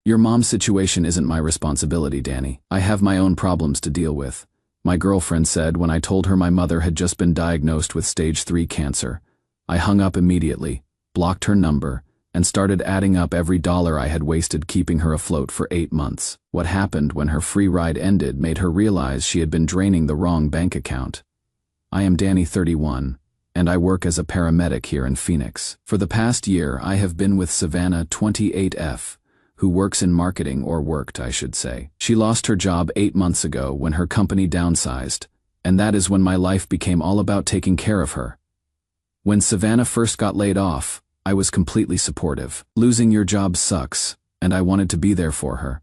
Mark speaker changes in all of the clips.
Speaker 1: Your mom's situation isn't my responsibility, Danny. I have my own problems to deal with, my girlfriend said when I told her my mother had just been diagnosed with stage 3 cancer. I hung up immediately, blocked her number, and started adding up every dollar I had wasted keeping her afloat for 8 months. What happened when her free ride ended made her realize she had been draining the wrong bank account. I am Danny, 31, and I work as a paramedic here in Phoenix. For the past year, I have been with Savannah, 28F, who works in marketing, or worked, I should say. She lost her job 8 months ago when her company downsized, and that is when my life became all about taking care of her. When Savannah first got laid off, I was completely supportive. Losing your job sucks, and I wanted to be there for her.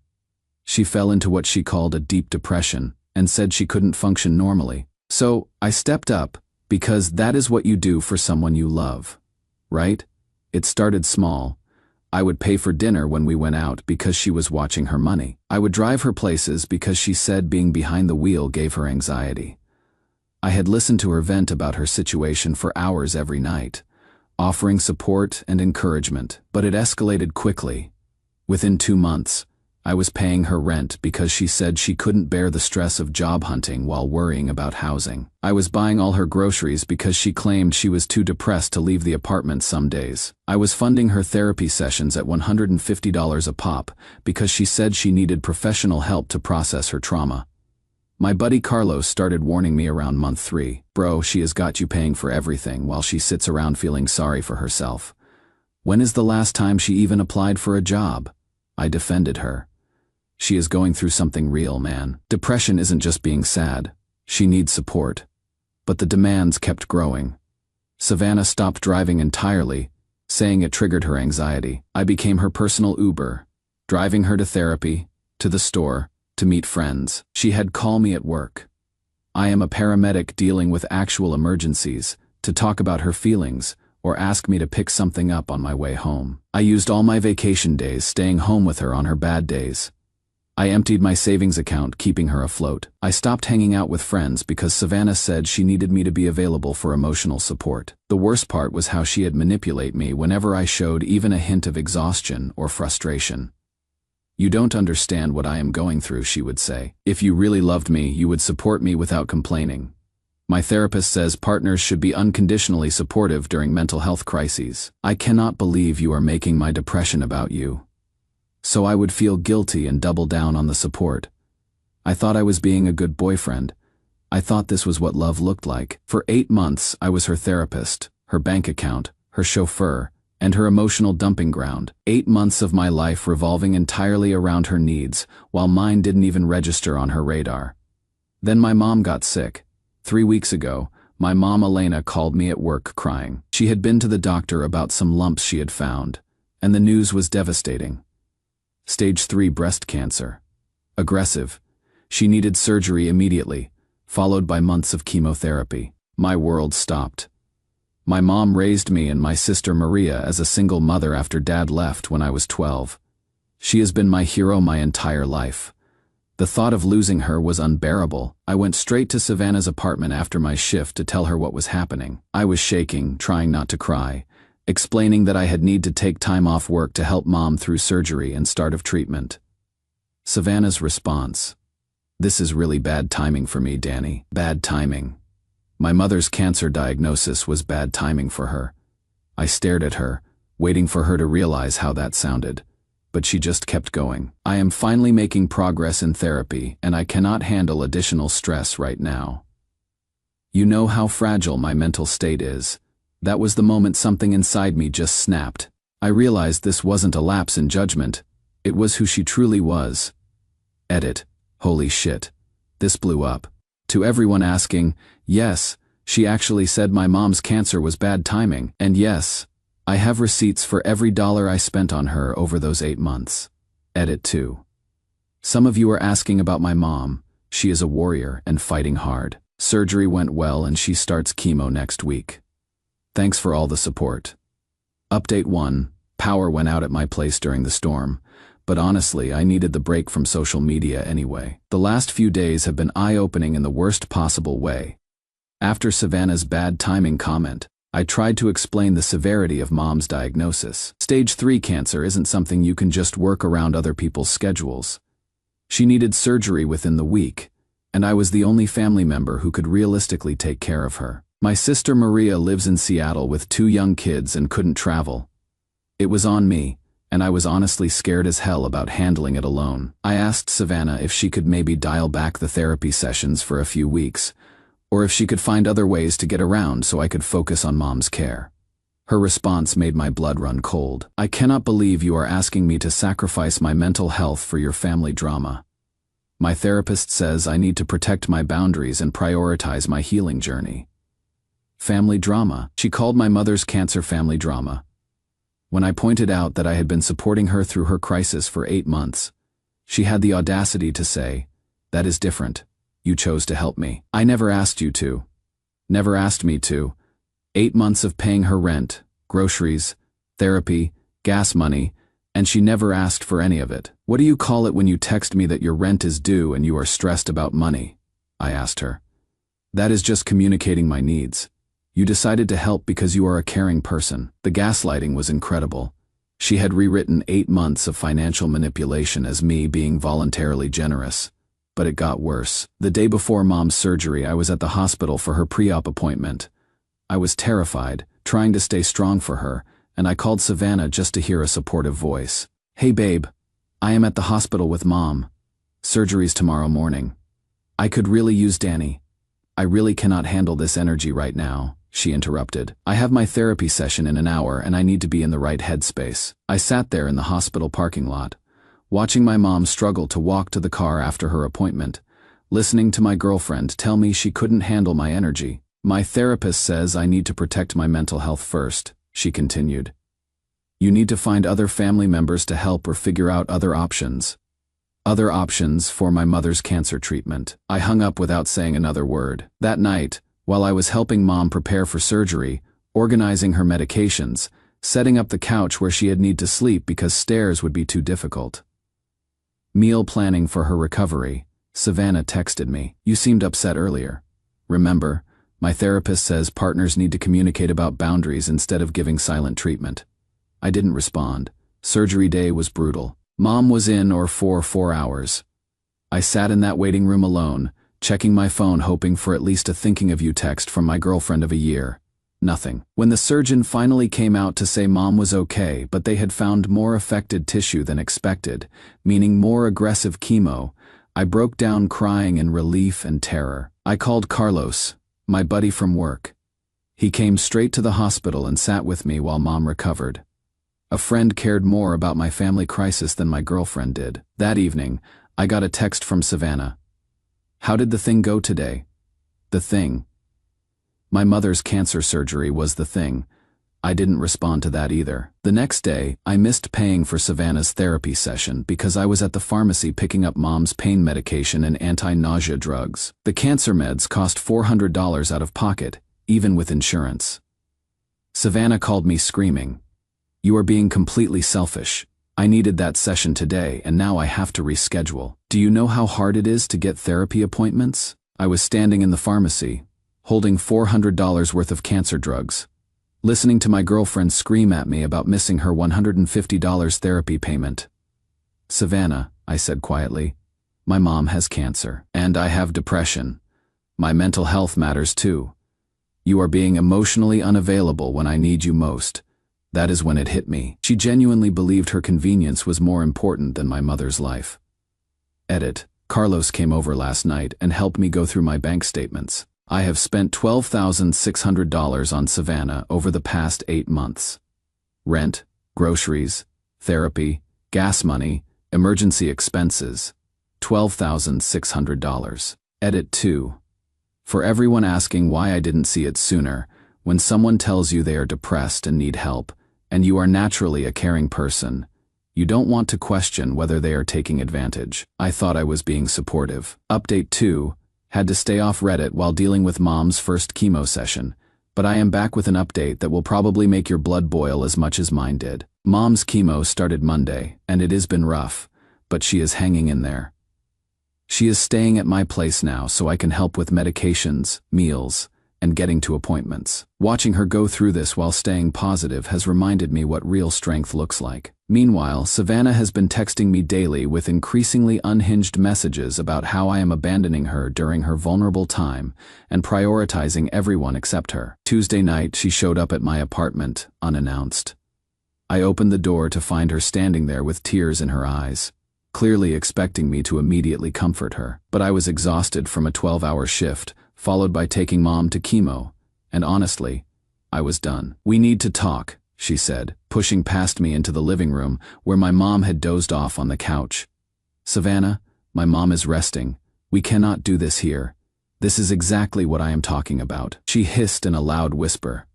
Speaker 1: She fell into what she called a deep depression and said she couldn't function normally. So I stepped up, because that is what you do for someone you love, right? It started small. I would pay for dinner when we went out because she was watching her money. I would drive her places because she said being behind the wheel gave her anxiety. I had listened to her vent about her situation for hours every night, offering support and encouragement, but it escalated quickly. Within 2 months, I was paying her rent because she said she couldn't bear the stress of job hunting while worrying about housing. I was buying all her groceries because she claimed she was too depressed to leave the apartment some days. I was funding her therapy sessions at $150 a pop because she said she needed professional help to process her trauma. My buddy Carlos started warning me around month 3. Bro, she has got you paying for everything while she sits around feeling sorry for herself. When is the last time she even applied for a job? I defended her. She is going through something real, man. Depression isn't just being sad. She needs support. But the demands kept growing. Savannah stopped driving entirely, saying it triggered her anxiety. I became her personal Uber, driving her to therapy, to the store, to meet friends. She had call me at work. I am a paramedic dealing with actual emergencies, to talk about her feelings, or ask me to pick something up on my way home. I used all my vacation days staying home with her on her bad days. I emptied my savings account, keeping her afloat. I stopped hanging out with friends because Savannah said she needed me to be available for emotional support. The worst part was how she'd manipulate me whenever I showed even a hint of exhaustion or frustration. You don't understand what I am going through, she would say. If you really loved me, you would support me without complaining. My therapist says partners should be unconditionally supportive during mental health crises. I cannot believe you are making my depression about you. So I would feel guilty and double down on the support. I thought I was being a good boyfriend. I thought this was what love looked like. For 8 months, I was her therapist, her bank account, her chauffeur, and her emotional dumping ground. 8 months of my life revolving entirely around her needs, while mine didn't even register on her radar. Then my mom got sick. 3 weeks ago, my mom Elena called me at work crying. She had been to the doctor about some lumps she had found, and the news was devastating. Stage 3 breast cancer. Aggressive. She needed surgery immediately, followed by months of chemotherapy. My world stopped. My mom raised me and my sister Maria as a single mother after Dad left when I was 12. She has been my hero my entire life. The thought of losing her was unbearable. I went straight to Savannah's apartment after my shift to tell her what was happening. I was shaking, trying not to cry, explaining that I had need to take time off work to help Mom through surgery and start of treatment. Savannah's response: "This is really bad timing for me, Danny." Bad timing. My mother's cancer diagnosis was bad timing for her. I stared at her, waiting for her to realize how that sounded, but she just kept going. "I am finally making progress in therapy, and I cannot handle additional stress right now. You know how fragile my mental state is." That was the moment something inside me just snapped. I realized this wasn't a lapse in judgment. It was who she truly was. Edit. Holy shit. This blew up. To everyone asking, yes, she actually said my mom's cancer was bad timing. And yes, I have receipts for every dollar I spent on her over those 8 months. Edit 2. Some of you are asking about my mom. She is a warrior and fighting hard. Surgery went well and she starts chemo next week. Thanks for all the support. Update 1. Power went out at my place during the storm, but honestly, I needed the break from social media anyway. The last few days have been eye-opening in the worst possible way. After Savannah's bad timing comment, I tried to explain the severity of Mom's diagnosis. Stage 3 cancer isn't something you can just work around other people's schedules. She needed surgery within the week, and I was the only family member who could realistically take care of her. My sister Maria lives in Seattle with 2 young kids and couldn't travel. It was on me, and I was honestly scared as hell about handling it alone. I asked Savannah if she could maybe dial back the therapy sessions for a few weeks, or if she could find other ways to get around so I could focus on Mom's care. Her response made my blood run cold. "I cannot believe you are asking me to sacrifice my mental health for your family drama. My therapist says I need to protect my boundaries and prioritize my healing journey." Family drama. She called my mother's cancer family drama. When I pointed out that I had been supporting her through her crisis for 8 months, she had the audacity to say, "That is different. You chose to help me. I never asked you to. Never asked me to." 8 months of paying her rent, groceries, therapy, gas money, and she never asked for any of it. "What do you call it when you text me that your rent is due and you are stressed about money?" I asked her. "That is just communicating my needs. You decided to help because you are a caring person." The gaslighting was incredible. She had rewritten 8 months of financial manipulation as me being voluntarily generous. But it got worse. The day before Mom's surgery, I was at the hospital for her pre-op appointment. I was terrified, trying to stay strong for her, and I called Savannah just to hear a supportive voice. "Hey babe, I am at the hospital with Mom. Surgery's tomorrow morning. I could really use Danny. I really cannot handle this energy right now," she interrupted. "I have my therapy session in an hour and I need to be in the right headspace." I sat there in the hospital parking lot, watching my mom struggle to walk to the car after her appointment, listening to my girlfriend tell me she couldn't handle my energy. "My therapist says I need to protect my mental health first," she continued. "You need to find other family members to help or figure out other options. Other options for my mother's cancer treatment." I hung up without saying another word. That night, while I was helping Mom prepare for surgery, organizing her medications, setting up the couch where she'd need to sleep because stairs would be too difficult, meal planning for her recovery, Savannah texted me. "You seemed upset earlier. Remember, my therapist says partners need to communicate about boundaries instead of giving silent treatment." I didn't respond. Surgery day was brutal. Mom was in for 4 hours. I sat in that waiting room alone, checking my phone hoping for at least a thinking of you text from my girlfriend of a year. Nothing. When the surgeon finally came out to say Mom was okay, but they had found more affected tissue than expected, meaning more aggressive chemo, I broke down crying in relief and terror. I called Carlos, my buddy from work. He came straight to the hospital and sat with me while Mom recovered. A friend cared more about my family crisis than my girlfriend did. That evening, I got a text from Savannah. "How did the thing go today?" The thing. My mother's cancer surgery was the thing. I didn't respond to that either. The next day, I missed paying for Savannah's therapy session because I was at the pharmacy picking up Mom's pain medication and anti-nausea drugs. The cancer meds cost $400 out of pocket, even with insurance. Savannah called me screaming, "You are being completely selfish. I needed that session today and now I have to reschedule. Do you know how hard it is to get therapy appointments?" I was standing in the pharmacy, holding $400 worth of cancer drugs, listening to my girlfriend scream at me about missing her $150 therapy payment. "Savannah," I said quietly, "my mom has cancer. And I have depression. My mental health matters too. You are being emotionally unavailable when I need you most." That is when it hit me. She genuinely believed her convenience was more important than my mother's life. Edit. Carlos came over last night and helped me go through my bank statements. I have spent $12,600 on Savannah over the past 8 months. Rent, groceries, therapy, gas money, emergency expenses. $12,600. Edit 2. For everyone asking why I didn't see it sooner, when someone tells you they are depressed and need help, and you are naturally a caring person, you don't want to question whether they are taking advantage. I thought I was being supportive. Update 2. Had to stay off Reddit while dealing with Mom's first chemo session, but I am back with an update that will probably make your blood boil as much as mine did. Mom's chemo started Monday, and it has been rough, but she is hanging in there. She is staying at my place now so I can help with medications, meals, and getting to appointments. Watching her go through this while staying positive has reminded me what real strength looks like. Meanwhile, Savannah has been texting me daily with increasingly unhinged messages about how I am abandoning her during her vulnerable time and prioritizing everyone except her. Tuesday night, she showed up at my apartment, unannounced. I opened the door to find her standing there with tears in her eyes, clearly expecting me to immediately comfort her. But I was exhausted from a 12-hour shift, followed by taking Mom to chemo, and honestly, I was done. "We need to talk," she said, pushing past me into the living room where my mom had dozed off on the couch. "Savannah, my mom is resting. We cannot do this here. This is exactly what I am talking about," she hissed in a loud whisper.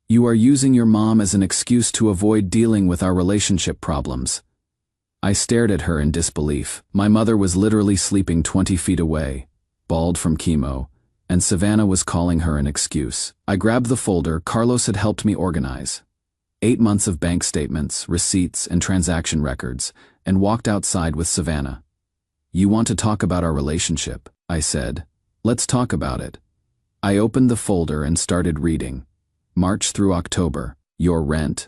Speaker 1: "You are using your mom as an excuse to avoid dealing with our relationship problems." I stared at her in disbelief. My mother was literally sleeping 20 feet away, bald from chemo, and Savannah was calling her an excuse. I grabbed the folder Carlos had helped me organize. 8 months of bank statements, receipts, and transaction records, and walked outside with Savannah. "You want to talk about our relationship?" I said. "Let's talk about it." I opened the folder and started reading. March through October, your rent,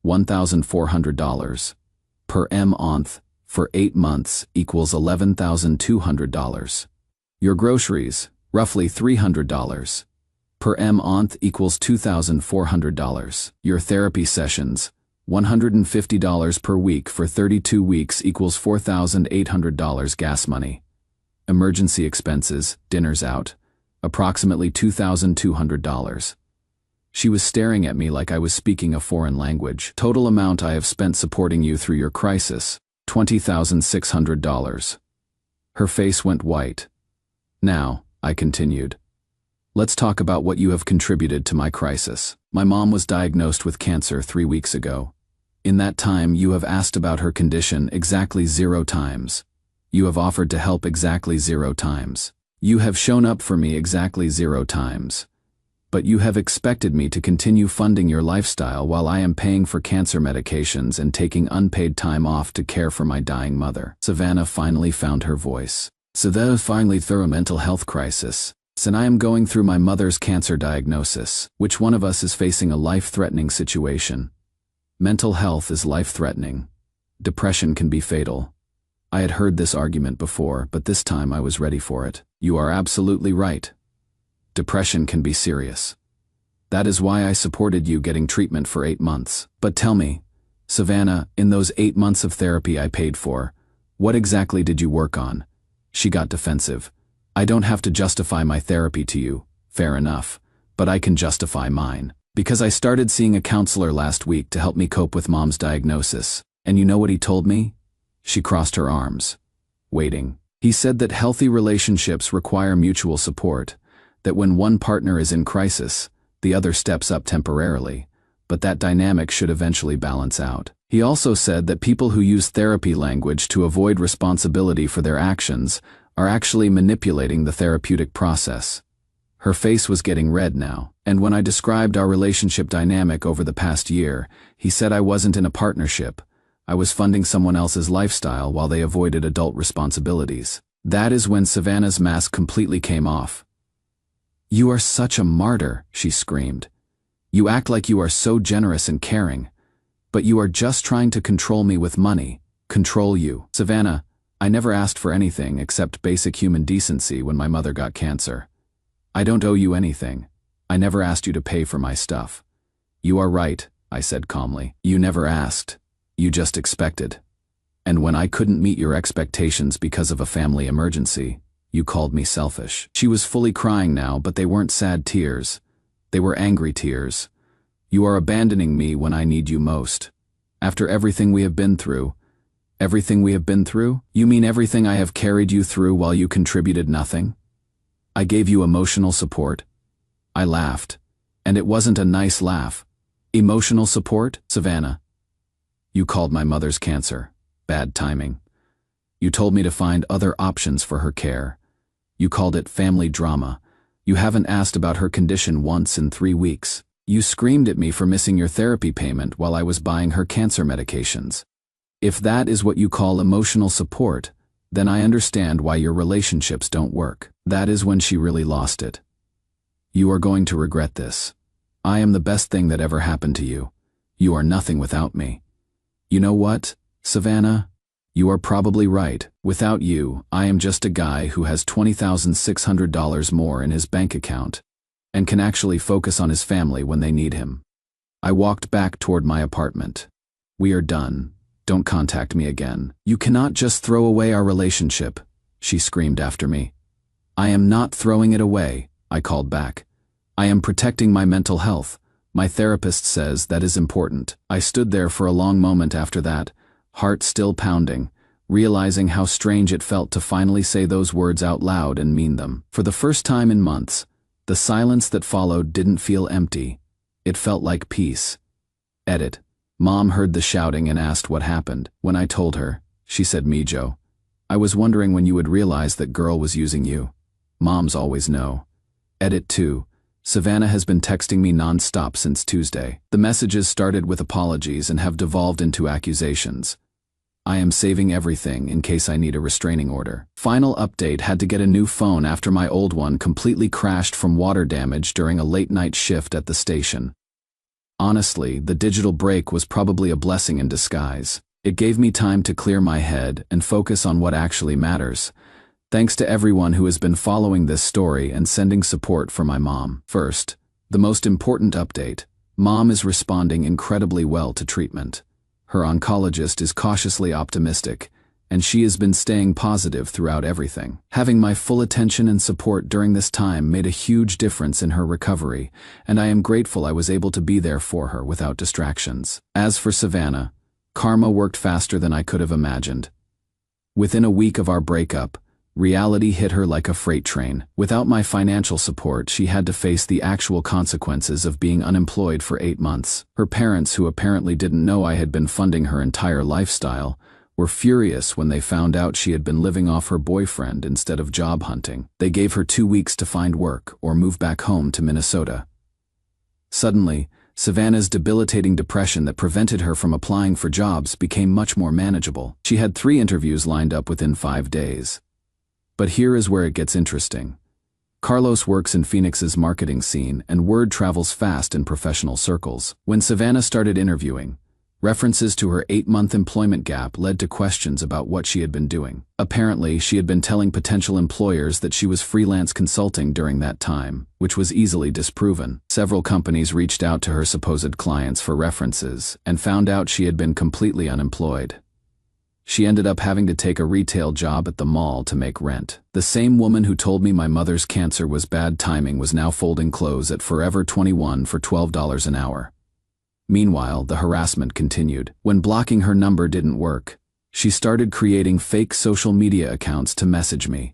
Speaker 1: $1,400. Per month, for 8 months equals $11,200. Your groceries, roughly $300. Per month equals $2,400. Your therapy sessions, $150 per week for 32 weeks equals $4,800 gas money. Emergency expenses, dinners out, approximately $2,200. She was staring at me like I was speaking a foreign language. "Total amount I have spent supporting you through your crisis, $20,600. Her face went white. "Now," I continued, "let's talk about what you have contributed to my crisis. My mom was diagnosed with cancer 3 weeks ago. In that time, you have asked about her condition exactly 0 times. You have offered to help exactly 0 times. You have shown up for me exactly 0 times. But you have expected me to continue funding your lifestyle while I am paying for cancer medications and taking unpaid time off to care for my dying mother." Savannah finally found her voice. "Savannah finally through a mental health crisis. And I am going through my mother's cancer diagnosis. Which one of us is facing a life-threatening situation? Mental health is life-threatening. Depression can be fatal." I had heard this argument before, but this time I was ready for it. "You are absolutely right. Depression can be serious. That is why I supported you getting treatment for 8 months. But tell me, Savannah, in those 8 months of therapy I paid for, what exactly did you work on?" She got defensive. "I don't have to justify my therapy to you, fair enough, but I can justify mine. Because I started seeing a counselor last week to help me cope with Mom's diagnosis, and you know what he told me?" She crossed her arms, waiting. "He said that healthy relationships require mutual support, that when one partner is in crisis, the other steps up temporarily, but that dynamic should eventually balance out. He also said that people who use therapy language to avoid responsibility for their actions are actually manipulating the therapeutic process." Her face was getting red now, and when I described our relationship dynamic over the past year, he said I wasn't in a partnership. I was funding someone else's lifestyle while they avoided adult responsibilities. That is when Savannah's mask completely came off. "You are such a martyr," she screamed. "You act like you are so generous and caring, but you are just trying to control me with money, control you." "Savannah, I never asked for anything except basic human decency when my mother got cancer. I don't owe you anything. I never asked you to pay for my stuff." "You are right," I said calmly. "You never asked. You just expected. And when I couldn't meet your expectations because of a family emergency, you called me selfish." She was fully crying now, but they weren't sad tears. They were angry tears. "You are abandoning me when I need you most. After everything we have been through." "Everything we have been through? You mean everything I have carried you through while you contributed nothing? I gave you emotional support." I laughed, and it wasn't a nice laugh. "Emotional support, Savannah? You called my mother's cancer. Bad timing. You told me to find other options for her care. You called it family drama. You haven't asked about her condition once in 3 weeks. You screamed at me for missing your therapy payment while I was buying her cancer medications. If that is what you call emotional support, then I understand why your relationships don't work." That is when she really lost it. You are going to regret this. I am the best thing that ever happened to you. You are nothing without me. You know what, Savannah? You are probably right. Without you, I am just a guy who has $20,600 more in his bank account and can actually focus on his family when they need him. I walked back toward my apartment. We are done. Don't contact me again. You cannot just throw away our relationship, she screamed after me. I am not throwing it away, I called back. I am protecting my mental health. My therapist says that is important. I stood there for a long moment after that, heart still pounding, realizing how strange it felt to finally say those words out loud and mean them. For the first time in months, the silence that followed didn't feel empty. It felt like peace. Edit. Mom heard the shouting and asked what happened. When I told her, she said, Mijo, I was wondering when you would realize that girl was using you. Moms always know. Edit 2. Savannah has been texting me non-stop since Tuesday. The messages started with apologies and have devolved into accusations. I am saving everything in case I need a restraining order. Final update: had to get a new phone after my old one completely crashed from water damage during a late-night shift at the station. Honestly, the digital break was probably a blessing in disguise. It gave me time to clear my head and focus on what actually matters. Thanks to everyone who has been following this story and sending support for my mom. First, the most important update: Mom is responding incredibly well to treatment. Her oncologist is cautiously optimistic, and she has been staying positive throughout everything. Having my full attention and support during this time made a huge difference in her recovery, and I am grateful I was able to be there for her without distractions. As for Savannah, karma worked faster than I could have imagined. Within a week of our breakup, reality hit her like a freight train. Without my financial support, she had to face the actual consequences of being unemployed for 8 months. Her parents, who apparently didn't know I had been funding her entire lifestyle, were furious when they found out she had been living off her boyfriend instead of job hunting. They gave her 2 weeks to find work or move back home to Minnesota. Suddenly, Savannah's debilitating depression that prevented her from applying for jobs became much more manageable. She had 3 interviews lined up within 5 days. But here is where it gets interesting. Carlos works in Phoenix's marketing scene, and word travels fast in professional circles. When Savannah started interviewing, references to her 8-month employment gap led to questions about what she had been doing. Apparently, she had been telling potential employers that she was freelance consulting during that time, which was easily disproven. Several companies reached out to her supposed clients for references and found out she had been completely unemployed. She ended up having to take a retail job at the mall to make rent. The same woman who told me my mother's cancer was bad timing was now folding clothes at Forever 21 for $12 an hour. Meanwhile, the harassment continued. When blocking her number didn't work, she started creating fake social media accounts to message me.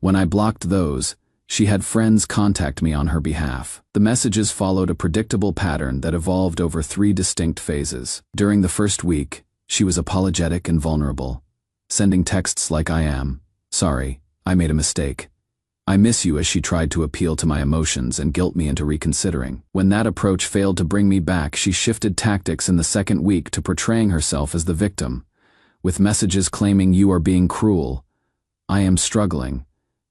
Speaker 1: When I blocked those, she had friends contact me on her behalf. The messages followed a predictable pattern that evolved over 3 distinct phases. During the first week, she was apologetic and vulnerable, sending texts like "I am sorry, I made a mistake. I miss you," as she tried to appeal to my emotions and guilt me into reconsidering. When that approach failed to bring me back, she shifted tactics in the second week to portraying herself as the victim, with messages claiming "you are being cruel," "I am struggling,"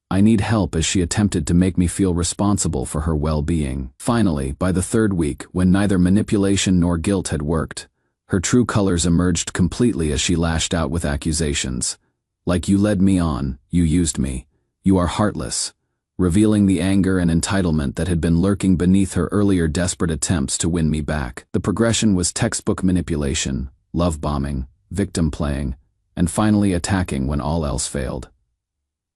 Speaker 1: "I need help," as she attempted to make me feel responsible for her well-being. Finally, by the 3rd week, when neither manipulation nor guilt had worked, her true colors emerged completely as she lashed out with accusations like "you led me on, you used me, you are heartless," revealing the anger and entitlement that had been lurking beneath her earlier desperate attempts to win me back. The progression was textbook manipulation, love bombing, victim playing, and finally attacking when all else failed.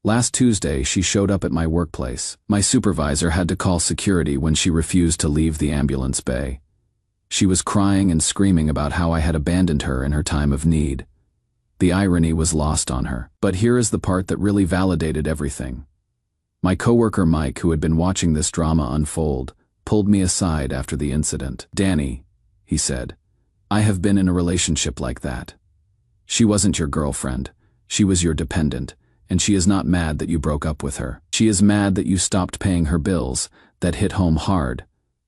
Speaker 1: Last Tuesday, she showed up at my workplace. My supervisor had to call security when she refused to leave the ambulance bay. She was crying and screaming about how I had abandoned her in her time of need. The irony was lost on her. But here is the part that really validated everything. My coworker Mike, who had been watching this drama unfold, pulled me aside after the incident. "Danny," he said, "I have been in a relationship like that. She wasn't your girlfriend. She was your dependent, and she is not mad that you broke up with her. She is mad that you stopped paying her bills." That hit home hard,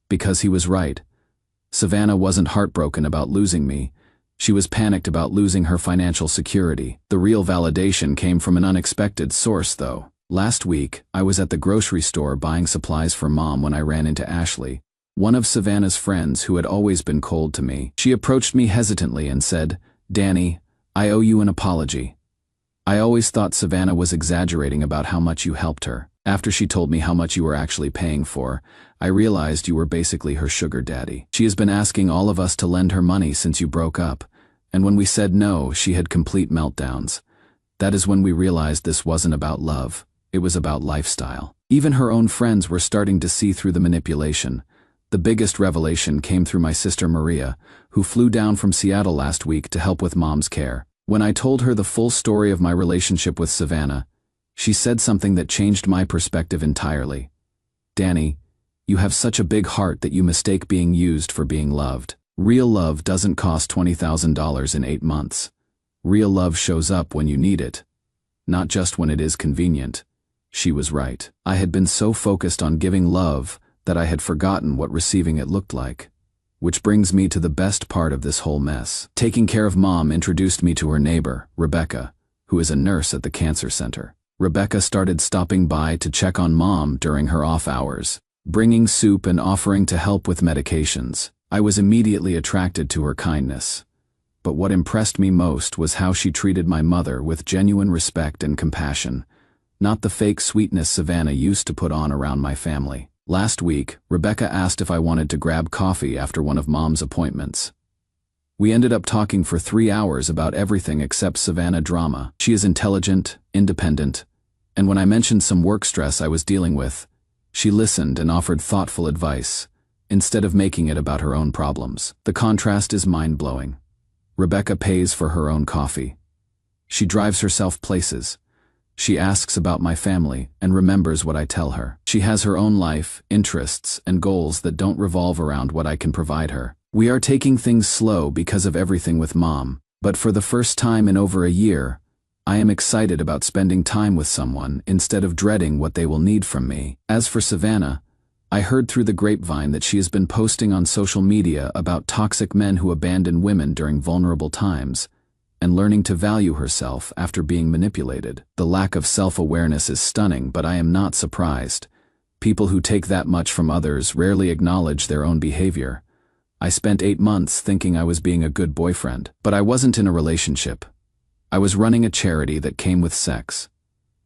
Speaker 1: because he was right. Savannah wasn't heartbroken about losing me. She was panicked about losing her financial security. The real validation came from an unexpected source, though. Last week, I was at the grocery store buying supplies for Mom when I ran into Ashley, one of Savannah's friends who had always been cold to me. She approached me hesitantly and said, "Danny, I owe you an apology. I always thought Savannah was exaggerating about how much you helped her. After she told me how much you were actually paying for, I realized you were basically her sugar daddy. She has been asking all of us to lend her money since you broke up, and when we said no, she had complete meltdowns. That is when we realized this wasn't about love, it was about lifestyle." Even her own friends were starting to see through the manipulation. The biggest revelation came through my sister Maria, who flew down from Seattle last week to help with Mom's care. When I told her the full story of my relationship with Savannah, she said something that changed my perspective entirely. "Danny, you have such a big heart that you mistake being used for being loved. Real love doesn't cost $20,000 in 8 months. Real love shows up when you need it, not just when it is convenient." She was right. I had been so focused on giving love that I had forgotten what receiving it looked like. Which brings me to the best part of this whole mess. Taking care of Mom introduced me to her neighbor, Rebecca, who is a nurse at the cancer center. Rebecca started stopping by to check on Mom during her off hours, bringing soup and offering to help with medications. I was immediately attracted to her kindness. But what impressed me most was how she treated my mother with genuine respect and compassion, not the fake sweetness Savannah used to put on around my family. Last week, Rebecca asked if I wanted to grab coffee after one of Mom's appointments. We ended up talking for 3 hours about everything except Savannah drama. She is intelligent, independent, and when I mentioned some work stress I was dealing with, she listened and offered thoughtful advice, instead of making it about her own problems. The contrast is mind-blowing. Rebecca pays for her own coffee. She drives herself places. She asks about my family and remembers what I tell her. She has her own life, interests, and goals that don't revolve around what I can provide her. We are taking things slow because of everything with Mom, but for the first time in over a year, I am excited about spending time with someone instead of dreading what they will need from me. As for Savannah, I heard through the grapevine that she has been posting on social media about toxic men who abandon women during vulnerable times, and learning to value herself after being manipulated. The lack of self-awareness is stunning, but I am not surprised. People who take that much from others rarely acknowledge their own behavior. I spent 8 months thinking I was being a good boyfriend, but I wasn't in a relationship. I was running a charity that came with sex.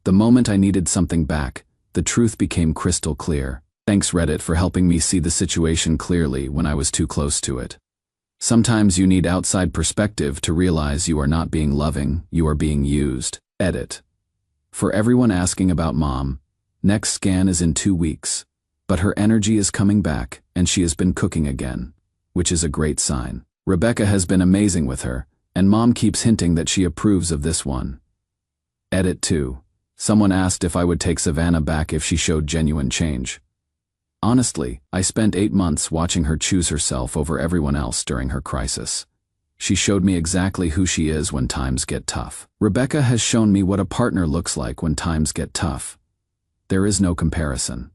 Speaker 1: The moment I needed something back, the truth became crystal clear. Thanks Reddit for helping me see the situation clearly when I was too close to it. Sometimes you need outside perspective to realize you are not being loving, you are being used. Edit. For everyone asking about Mom, next scan is in 2 weeks, but her energy is coming back and she has been cooking again, which is a great sign. Rebecca has been amazing with her, and Mom keeps hinting that she approves of this one. Edit 2. Someone asked if I would take Savannah back if she showed genuine change. Honestly, I spent 8 months watching her choose herself over everyone else during her crisis. She showed me exactly who she is when times get tough. Rebecca has shown me what a partner looks like when times get tough. There is no comparison.